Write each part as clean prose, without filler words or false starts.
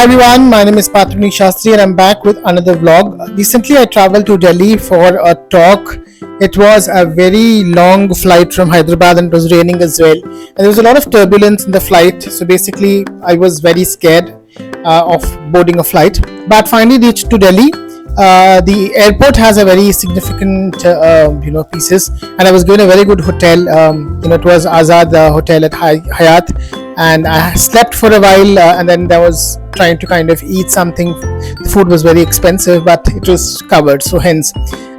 everyone, my name is Patruni and I'm back with another vlog. Recently I traveled to Delhi for a talk. It was a very long flight from Hyderabad and it was raining as well. And there was a lot of turbulence in the flight. So basically I was very scared of boarding a flight. But finally reached to Delhi. The airport has a very significant pieces, and I was given a very good hotel. It was Azad Hotel at Hayat, and I slept for a while, and then I was trying to kind of eat something. The food was very expensive, but it was covered, so hence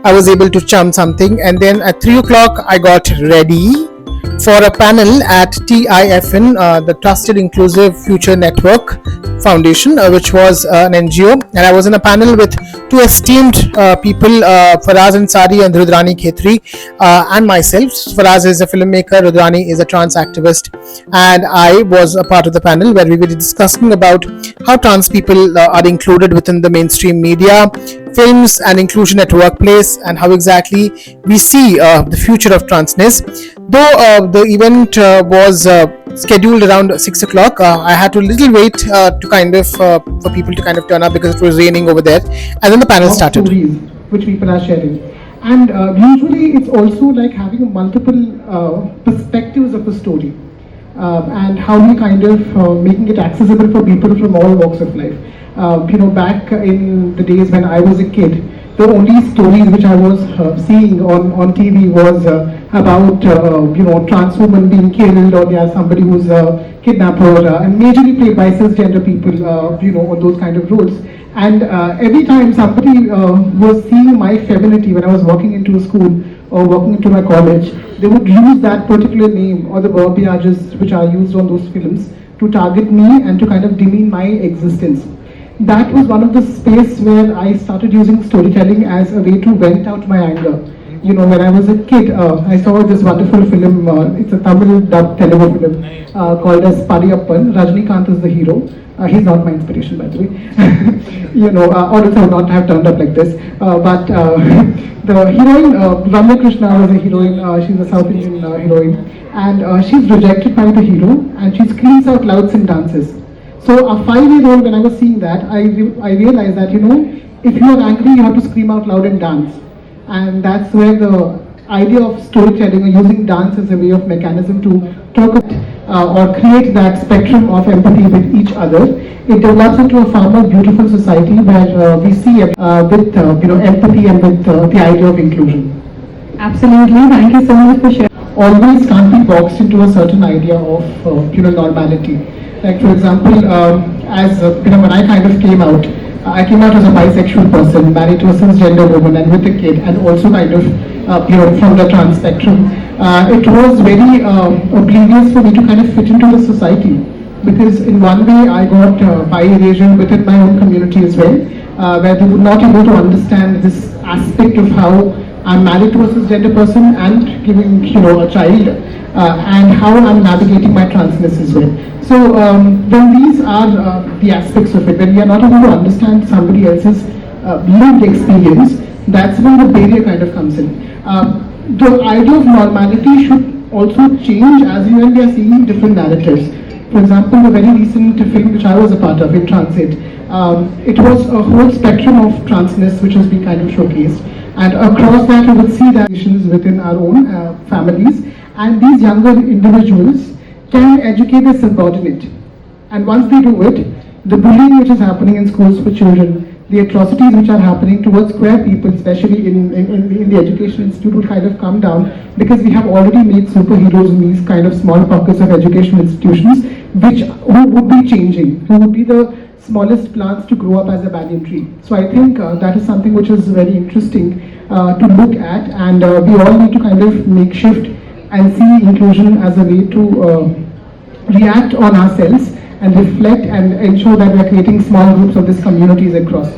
I was able to chum something. And then at 3 o'clock I got ready for a panel at TIFN, the Trusted Inclusive Future Network Foundation, which was an NGO, and I was in a panel with two esteemed people, Faraz Ansari and Rudrani Chettri, and myself. Faraz is a filmmaker, Rudrani is a trans activist, and I was a part of the panel where we were discussing about how trans people are included within the mainstream media, films, and inclusion at workplace, and how exactly we see the future of transness. Though the event was scheduled around 6 o'clock, I had to little wait to kind of for people to kind of turn up because it was raining over there, and then the panel started. Stories which people are sharing, and usually it's also like having multiple perspectives of a story, and how we kind of making it accessible for people from all walks of life. Back in the days when I was a kid, the only stories which I was seeing on TV was about trans women being killed, or there's somebody who's a kidnapper, and majorly played by cisgender people, on those kind of roles. And every time somebody was seeing my femininity when I was walking into a school or walking into my college, they would use that particular name or the verbiages which are used on those films to target me and to kind of demean my existence. That was one of the space where I started using storytelling as a way to vent out my anger. When I was a kid, I saw this wonderful film, it's a Tamil dubbed Telugu film called as Padiyappan. Rajnikant is the hero. He's not my inspiration, by the way. Or else I would not have turned up like this. But the heroine, Ramya Krishna, was a heroine. She's a South Indian heroine. And she's rejected by the hero, and she screams out loud and dances. So a 5-year-old, when I was seeing that, I realized that, if you are angry, you have to scream out loud and dance. And that's where the idea of storytelling or using dance as a way of mechanism to talk or create that spectrum of empathy with each other, it develops into a far more beautiful society where we see with empathy and with the idea of inclusion. Absolutely, thank you so much for sharing. Always can't be boxed into a certain idea of normality. Like for example, when I kind of came out, I came out as a bisexual person, married to a cisgender woman and with a kid, and also kind of from the trans spectrum. It was very oblivious for me to kind of fit into the society, because in one way I got bi-erasure within my own community as well, where they were not able to understand this aspect of how I'm married to a cisgender person and giving a child, and how I'm navigating my transness as well. So when these are the aspects of it, when we are not able to understand somebody else's lived experience, that's when the barrier kind of comes in. The idea of normality should also change as we are seeing different narratives. For example, the very recent film which I was a part of, In Transit, it was a whole spectrum of transness which has been kind of showcased. And across that, you would see that within our own families, and these younger individuals can educate their subordinate. And once they do it, the bullying which is happening in schools for children, the atrocities which are happening towards queer people, especially in the education institute, will kind of come down, because we have already made superheroes in these kind of small pockets of education institutions, who would be changing, who would be the smallest plants to grow up as a banyan tree. So I think that is something which is very interesting to look at, and we all need to kind of make shift and see inclusion as a way to react on ourselves and reflect and ensure that we are creating small groups of these communities across.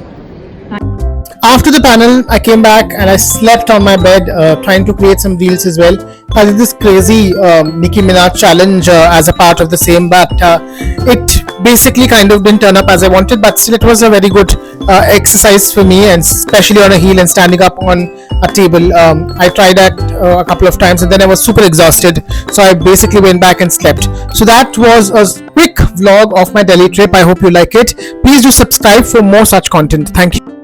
After the panel, I came back and I slept on my bed trying to create some reels as well. I did this crazy Nicki Minaj challenge as a part of the same, but it basically kind of didn't turn up as I wanted, but still it was a very good exercise for me, and especially on a heel and standing up on a table. I tried that a couple of times and then I was super exhausted, so I basically went back and slept. So that was a quick vlog of my Delhi trip. I hope you like it. Please do subscribe for more such content. Thank you.